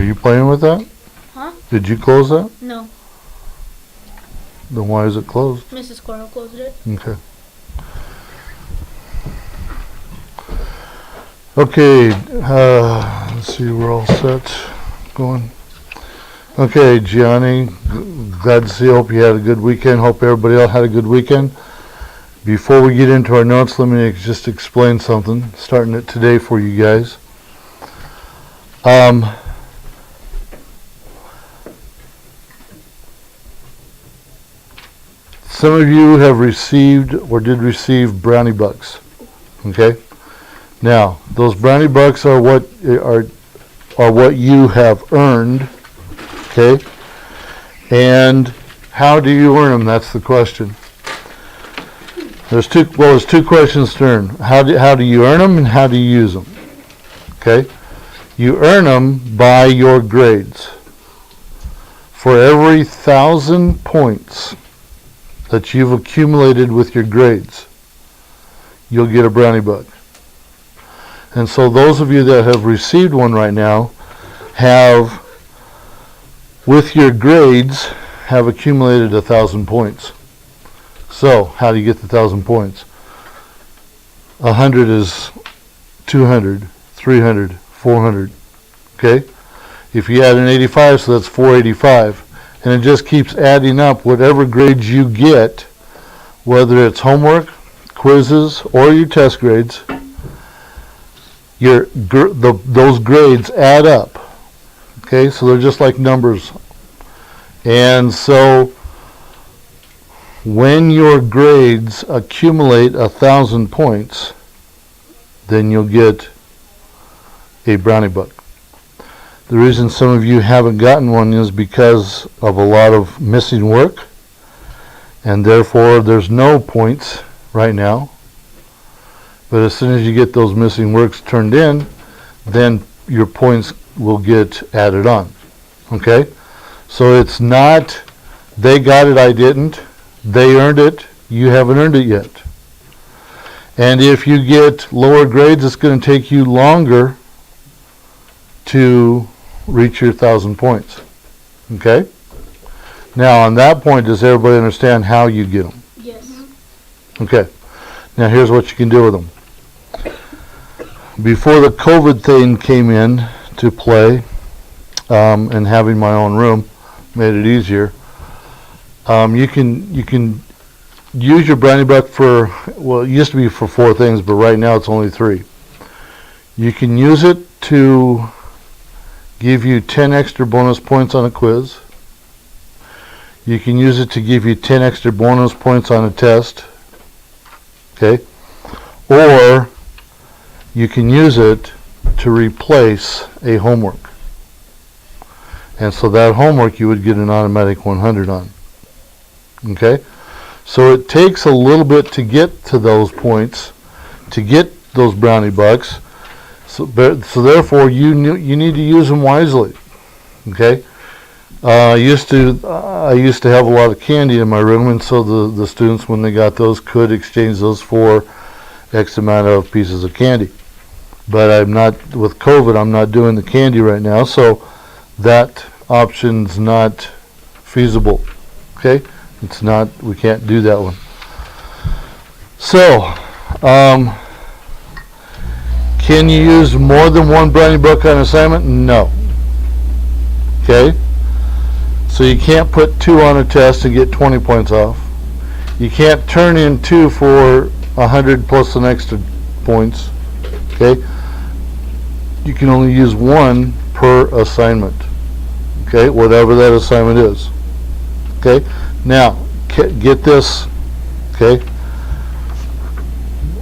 you playing with that? Huh? Did you close that? No. Then why is it closed? Mrs. Squirrel closed it. Okay. Okay, let's see, we're all set going. Okay, Gianni, glad to see you. Hope you had a good weekend. Hope everybody else had a good weekend. Before we get into our notes, let me just explain something, starting it today for you guys. Some of you have received or did receive brownie bucks. Okay? Now, those brownie bucks are what you have earned. Okay? And how do you earn them? That's the question. There's two questions to earn. How do you earn them and how do you use them? Okay? You earn them by your grades. For every 1,000 points that you've accumulated with your grades, you'll get a brownie buck. And so those of you that have received one right now have, with your grades, have accumulated 1,000 points. So, how do you get the 1,000 points? 100 is 200, 300, 400. Okay? If you add an 85, so that's 485. And it just keeps adding up whatever grades you get, whether it's homework, quizzes, or your test grades. Those grades add up. Okay? So they're just like numbers. And so when your grades accumulate 1,000 points, then you'll get a brownie buck. The reason some of you haven't gotten one is because of a lot of missing work, and therefore there's no points right now. But as soon as you get those missing works turned in, then your points will get added on. Okay? So it's not, they got it, I didn't. They earned it, you haven't earned it yet. And if you get lower grades, it's going to take you longer to reach your 1,000 points. Okay? Now, on that point, does everybody understand how you get them? Yes. Okay. Now, here's what you can do with them. Before the COVID thing came in to play, and having my own room made it easier, you can use your brownie buck for, well, it used to be for 4 things, but right now it's only 3. You can use it to give you 10 extra bonus points on a quiz. You can use it to give you 10 extra bonus points on a test. Okay? Or you can use it to replace a homework. And so that homework you would get an automatic 100 on. Okay? So it takes a little bit to get to those points, to get those brownie bucks. So therefore, you need to use them wisely. Okay? I used to have a lot of candy in my room, and so the students, when they got those, could exchange those for X amount of pieces of candy. But I'm not, with COVID, I'm not doing the candy right now, so that option's not feasible. Okay? It's not, we can't do that one. So, can you use more than one brownie buck on assignment? No. Okay? So you can't put 2 on a test and get 20 points off. You can't turn in 2 for 100 plus an extra points. Okay? You can only use 1 per assignment. Okay? Whatever that assignment is. Okay? Now, get this. Okay?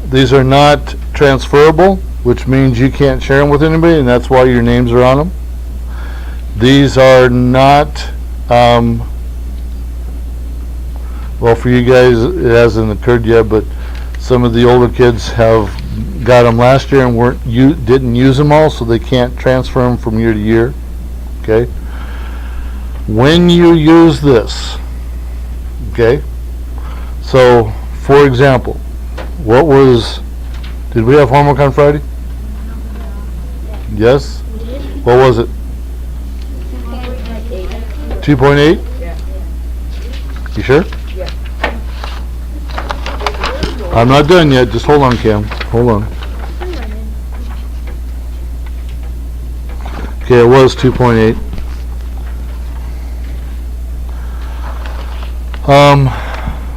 These are not transferable, which means you can't share them with anybody, and that's why your names are on them. These are not, well, for you guys it hasn't occurred yet, but some of the older kids have got them last year and didn't use them all, so they can't transfer them from year to year. Okay? When you use this, okay, so for example, did we have homework on Friday? Yes? What was it? 2.8? Yeah. You sure? Yeah. I'm not done yet. Just hold on, Cam. Hold on. Okay, it was 2.8.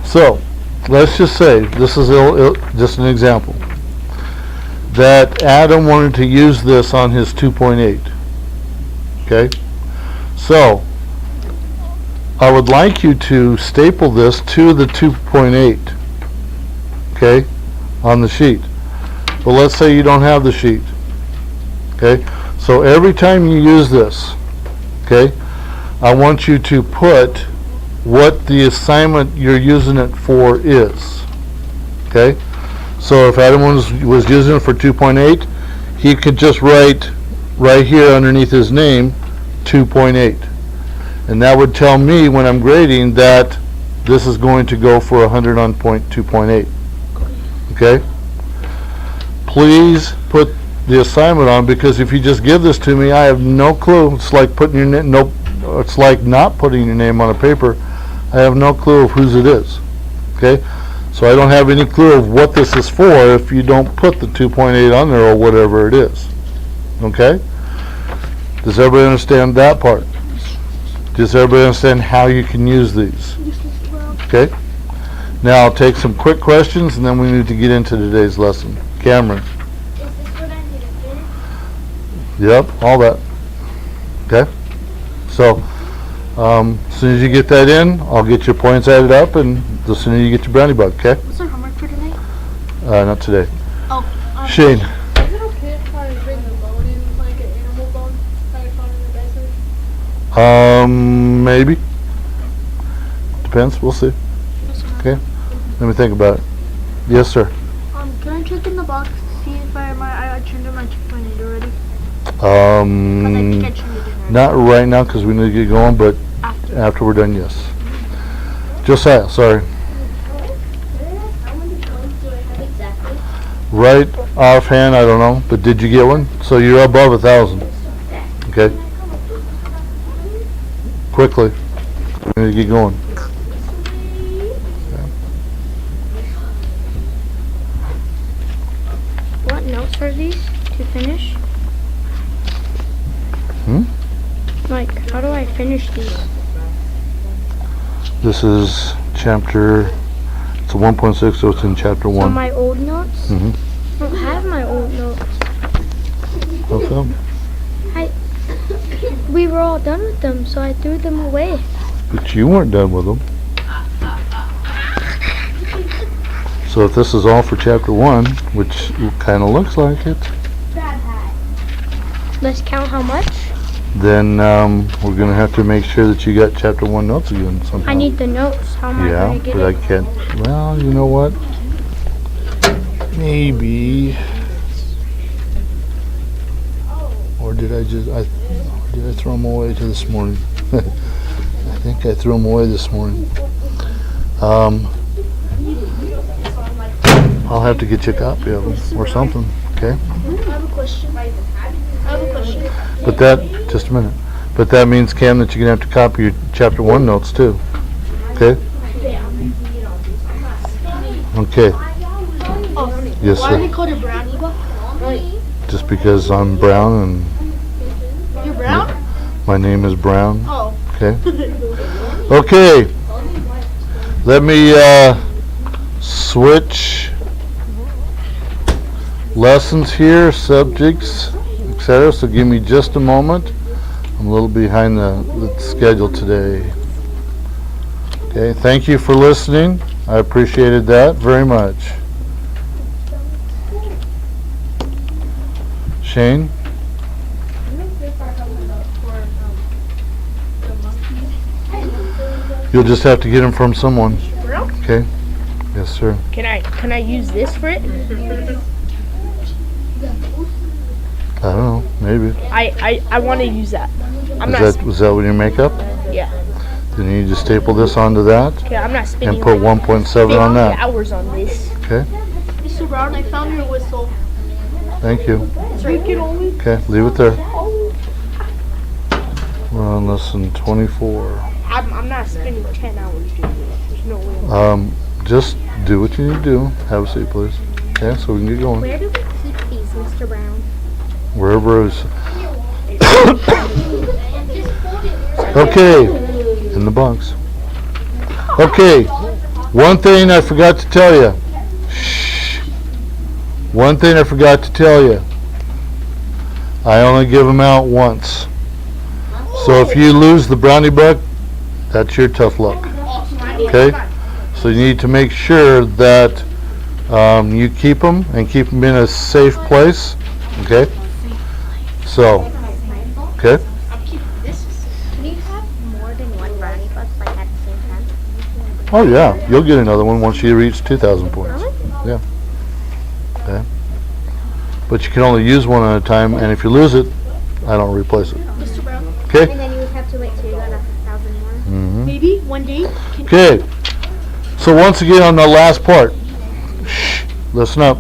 So, let's just say, this is just an example, that Adam wanted to use this on his 2.8. Okay? So, I would like you to staple this to the 2.8. Okay? On the sheet. But let's say you don't have the sheet. Okay? So every time you use this, okay, I want you to put what the assignment you're using it for is. Okay? So if Adam was using it for 2.8, he could just write right here underneath his name 2.8. And that would tell me when I'm grading that this is going to go for 100 on point 2.8. Okay? Please put the assignment on, because if you just give this to me, I have no clue. It's like putting your name. No, it's like not putting your name on a paper. I have no clue of whose it is. Okay, so I don't have any clue of what this is for if you don't put the 2.8 on there or whatever it is. Okay, does everybody understand that part? Does everybody understand how you can use these? Okay, now I'll take some quick questions and then we need to get into today's lesson. Cameron. Yep, all that. Okay? So, as soon as you get that in, I'll get your points added up, and the sooner you get your brownie bug, okay? What's our homework for tonight? Not today. Oh. Shane. Is it okay if I bring the bone in, like an animal bone that I found in the desert? Maybe. Depends, we'll see. Okay? Let me think about it. Yes, sir. Can I check in the box to see if I turned in my 2.8 already? I think I turned it in already. Not right now because we need to get going, but after we're done, yes. Josiah, sorry. How many points do I have exactly? Right offhand, I don't know, but did you get one? So you're above 1,000. Okay? Quickly. We need to get going. What notes are these to finish? Like, how do I finish these? This is chapter, it's a 1.6, so it's in chapter 1. So my old notes? Mm-hmm. I don't have my old notes. Okay. We were all done with them, so I threw them away. But you weren't done with them. So if this is all for chapter 1, which kind of looks like it, Let's count how much. then we're going to have to make sure that you got chapter 1 notes again somehow. I need the notes. How am I Yeah, going to get but it? I can't. Well, you know what? Maybe. Or did I throw them away to this morning? I think I threw them away this morning. I'll have to get you a copy of them or something, okay? I have a question. But that, just a minute. But that means, Cam, that you're going to have to copy your chapter 1 notes too, okay? Okay. Yes, Why are they sir. called a brownie book? Just because I'm brown and You're brown? my name is Brown, Oh. okay? Okay. Let me switch lessons here, subjects, etc. So give me just a moment. I'm a little behind the schedule today. Okay, thank you for listening. I appreciated that very much. Shane? You'll just have to get them from someone. Okay? Yes, sir. Can I use this for it? I don't know, maybe. I want to use that. Was that with your makeup? Yeah. Then you just staple this onto that Okay, I'm not spending and put 1.7 on that. hours on this. Okay? Mr. Brown, I found your whistle. Thank you. It's right here. Okay, leave it there. We're on lesson 24. I'm not spending 10 hours doing this. There's no way. Just do what you need to do. Have a seat, please. Okay, so we can get going. Where do we keep these, Mr. Brown? Wherever is. Okay, in the bunks. Okay, one thing I forgot to tell you. Shh. One thing I forgot to tell you. I only give them out once. So if you lose the brownie buck, that's your tough luck. Okay? So you need to make sure that you keep them and keep them in a safe place. Okay? So, okay? Can you have more than one brownie buck, like at the same time? Oh yeah, you'll get another one once you reach 2,000 points. Yeah. Okay. But you can only use one at a time, and if you lose it, I don't replace it. Mr. Brown, Okay? And then you would have to wait till you got 1,000 more. Mm-hmm. maybe one day. Okay. So once again on the last part, shh, listen up.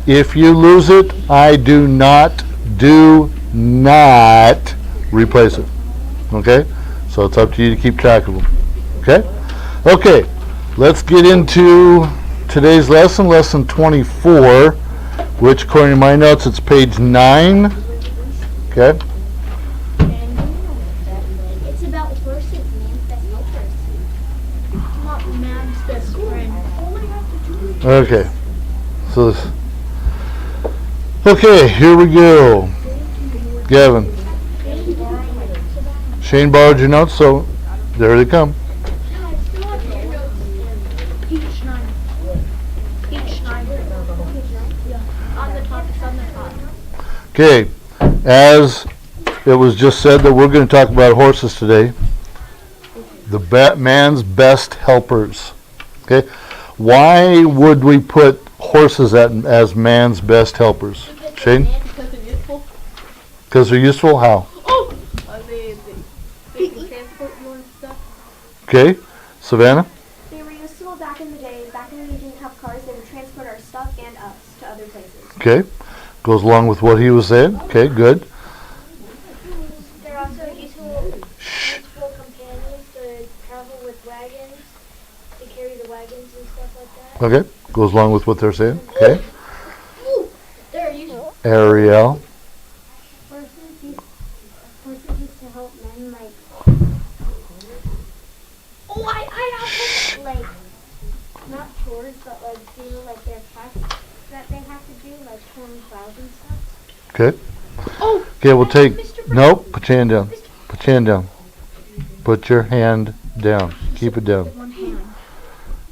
If you lose it, I do not replace it. Okay? So it's up to you to keep track of them. Okay? Okay. Let's get into today's lesson, lesson 24, which according to my notes, it's page 9. Okay? It's about horses, man's best helpers. Not man's best friend. Okay. So this. Okay, here we go. Gavin. Shane borrowed your notes, so there they come. Page 9. Page 9. Yeah. On the top. It's on the top. Okay, as it was just said that we're going to talk about horses today. The man's best helpers. Okay, why would we put horses as man's best helpers? Shane? Because they're useful. Because they're useful? How? Oh! They can transport you and stuff. Okay, Savannah? They were useful back in the day. Back when we didn't have cars, they would transport our stuff and us to other places. Okay, goes along with what he was saying. Okay, good. They're also useful companions to travel with wagons, to carry the wagons and stuff like that. Okay, goes along with what they're saying. Okay, They're useful. Ariel. Horses used to help men, like... Oh, I also, like, not chores, but, like, do, like, their tasks that they have to do, like, pulling plows and stuff. Okay. Oh! Okay, we'll take. Nope. Put your hand down. Put your hand down. Put your hand down. Keep it down. One hand.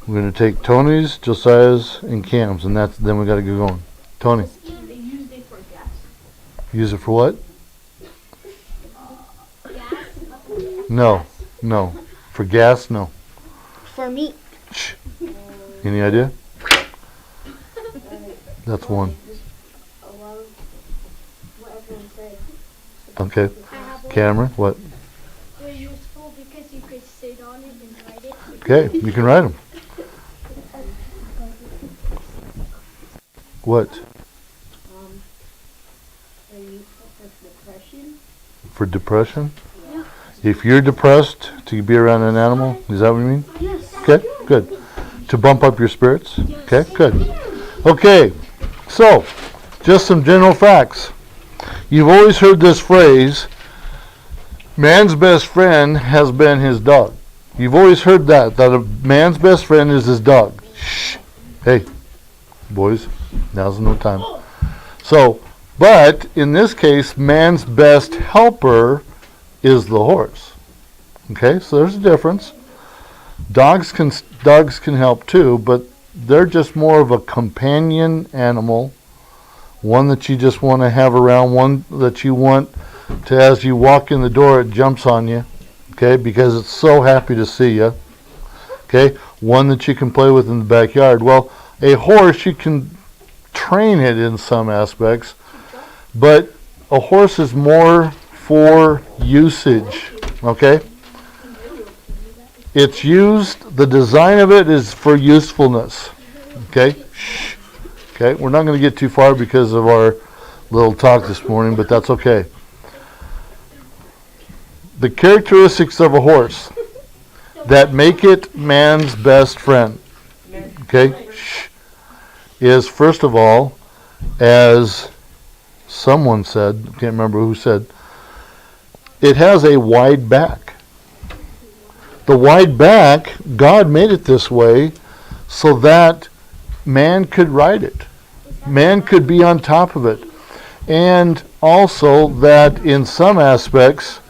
We're gonna take Tony's, Josiah's, and Cam's, and then we gotta get going. Tony, They used it for gas. use it for what? No. For gas, no. For meat. Shh. Any idea? That's one. A lot of what everyone said. Okay. Cameron, what? They're useful because you could sit on it and ride it. Okay, you can ride them. What? They're useful for depression. For depression? If you're depressed to be around an animal, is that what you mean? Yes. Okay, good. To bump up your spirits? Okay, good. Okay, so, just some general facts. You've always heard this phrase, man's best friend has been his dog. You've always heard that a man's best friend is his dog. Shh. Hey, boys, now's no time. So, but in this case, man's best helper is the horse. Okay, so there's a difference. Dogs can help too, but they're just more of a companion animal, one that you just want to have around, one that you want to, as you walk in the door, it jumps on you, okay, because it's so happy to see you. Okay, one that you can play with in the backyard. Well, a horse, you can train it in some aspects, but a horse is more for usage, okay? It's used, the design of it is for usefulness, okay? Shh. Okay, we're not going to get too far because of our little talk this morning, but that's okay. the characteristics of a horse that make it man's best friend, okay, is first of all, as someone said, I can't remember who said, it has a wide back. The wide back, God made it this way so that man could ride it. Man could be on top of it. And also that in some aspects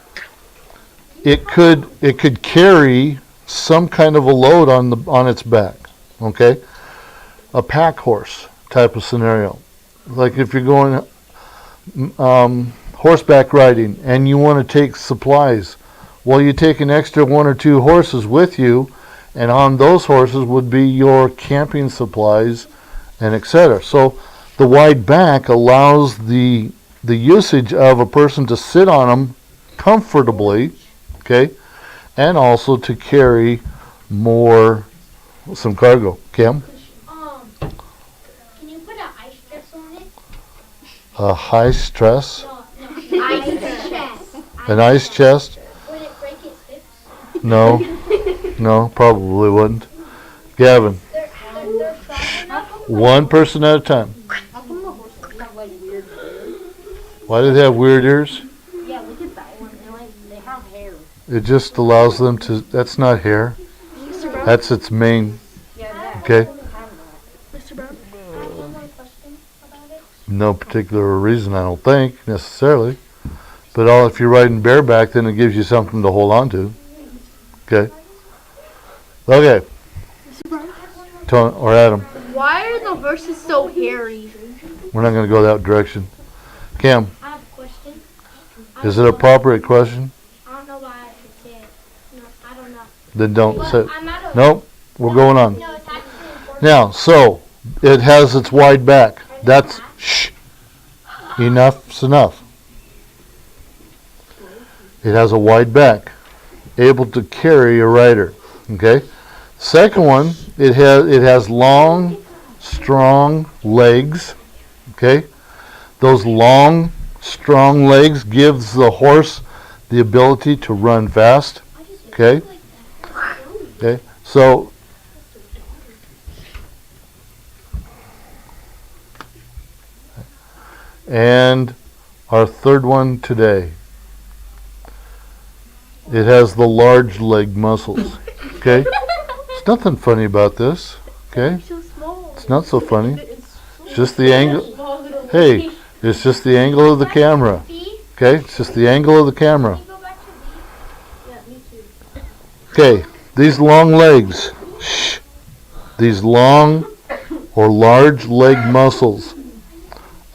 it could carry some kind of a load on its back. Okay? A pack horse type of scenario. Like if you're going horseback riding and you want to take supplies, well, you take an extra 1 or 2 horses with you, and on those horses would be your camping supplies and etc. So the wide back allows the usage of a person to sit on them comfortably, okay, and also to carry some cargo. Cam? Can you put an ice chest on it? A high stress? No. Ice chest. An ice chest? Would it break its hips? No. No, probably wouldn't. Gavin? They're strong enough? One person at a time. How come the horses have like weird hair? Why do they have weird ears? Yeah, look at that one. They have hair. It just allows them to, that's not hair. That's its mane. Yeah, that. Okay? Mr. Brown? I have one more question about it. No particular reason, I don't think, necessarily. But if you're riding bareback, then it gives you something to hold on to. Okay? Okay. Tony or Adam. Why are the horses so hairy? We're not going to go that direction. Cam, I have a question. is it an appropriate question? I don't know why I should say it. No, I don't know. Then don't But say it. I'm not a... Nope, we're going on. No, it's actually important. Now, so, it has its wide back. That's, enough's enough. It has a wide back, able to carry a rider. Okay? Second one, it has long, strong legs. Okay? Those long, strong legs gives the horse the ability to run fast. Okay? Okay? So, and our third one today. It has the large leg muscles. Okay? There's nothing funny about this. Okay? So small. It's not so funny. It's just the angle. Hey, it's just the angle of the camera. Okay? It's just the angle of the camera. Can you go back to B? Yeah, me too. Okay, these long legs. These long or large leg muscles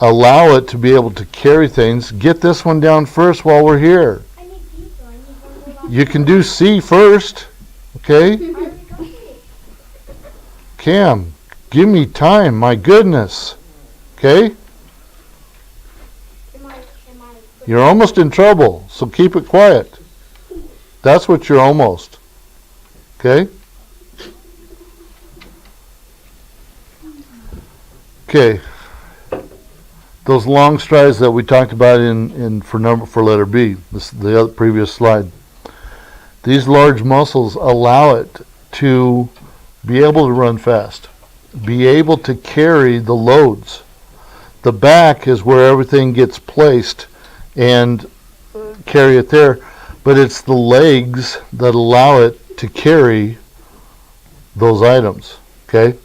allow it to be able to carry things. Get this one down first while we're here. I need B, so I need one more. You can do C first. Okay? Cam, give me time. My goodness. Okay? Am I... You're almost in trouble, so keep it quiet. That's what you're almost. Okay? Okay. Those long strides that we talked about for letter B, the other previous slide. These large muscles allow it to be able to run fast, be able to carry the loads. The back is where everything gets placed and carry it there, but it's the legs that allow it to carry those items. Okay?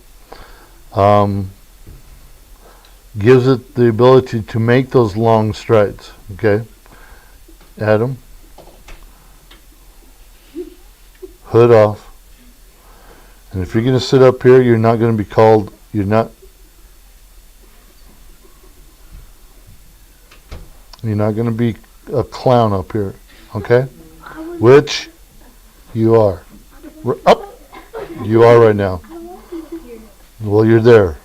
Gives it the ability to make those long strides. Okay? Adam? Hood off. And if you're going to sit up here, you're not going to be called, you're not going to be a clown up here. Okay? Which you are. Up! You are right now. Well, you're there.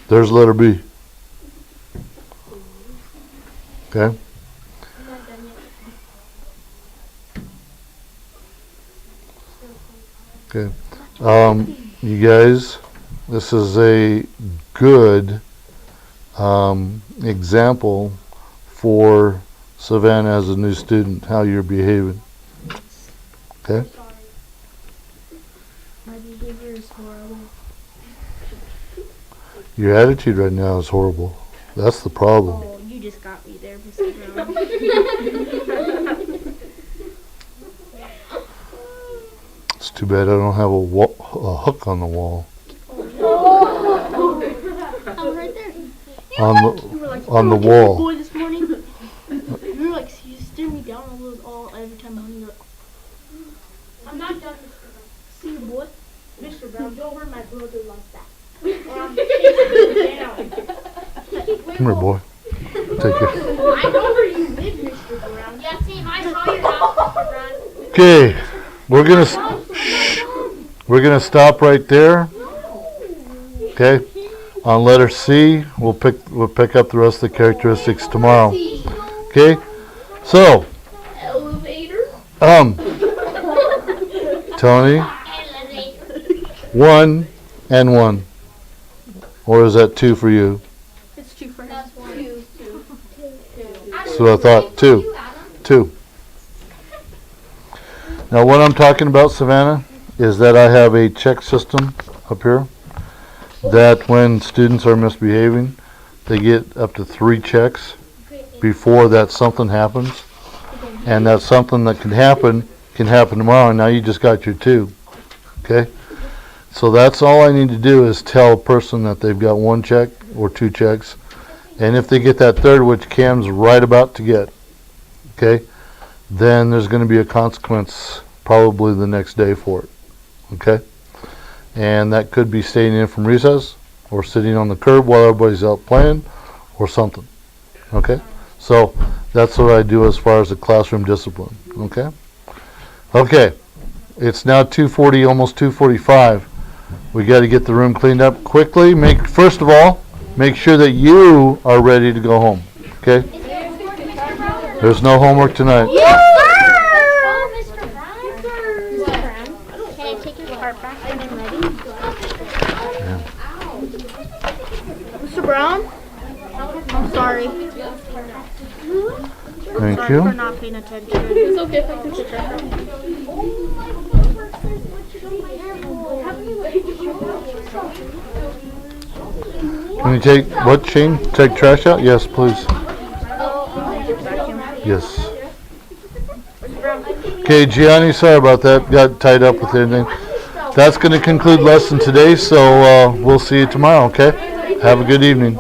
There's letter B. Okay? Okay. You guys, this is a good example for Savannah as a new student, how you're behaving. Okay? My behavior is horrible. Your attitude right now is horrible. That's the problem. Oh, you just got me there, Mr. Brown. It's too bad I don't have a hook on the wall. I'm right there. On the wall. Boy, this morning, you were like, you stared me down every time I'm like, I'm not done, Mr. Brown. see you, boy. Mr. Brown, don't hurt my brother like that. Come here, boy. Take it. I know where you live, Mr. Brown. Yeah, see, I saw your house, Mr. Brown. Okay, we're gonna stop right there. Okay, on letter C, we'll pick up the rest of the characteristics tomorrow. Okay, so Elevator. Tony, 1 and 1, or is that 2 for you? It's 2 for him. That's 2. So I thought 2. Now what I'm talking about, Savannah, is that I have a check system up here that when students are misbehaving, they get up to 3 checks before that something happens. And that something that can happen tomorrow, and now you just got your 2. Okay? So that's all I need to do is tell a person that they've got 1 check or 2 checks. And if they get that 3rd, which Cam's right about to get, okay, then there's going to be a consequence probably the next day for it. Okay? And that could be staying in from recess or sitting on the curb while everybody's out playing or something. Okay? So that's what I do as far as the classroom discipline. Okay? Okay. It's now 2:40, almost 2:45. We got to get the room cleaned up quickly. First of all, make sure that you are ready to go home. Okay? There's no homework tonight. Yes, sir! Mr. Brown. Can I take your cart back when I'm ready? Mr. Brown? I'm sorry. Thank Sorry you. for not paying attention. It's okay if I can take that. Can you take what, Shane? Take trash out? Yes, please. Yes. Okay, Gianni, sorry about that. Got tied up with anything. That's going to conclude lesson today, so we'll see you tomorrow, okay? Have a good evening.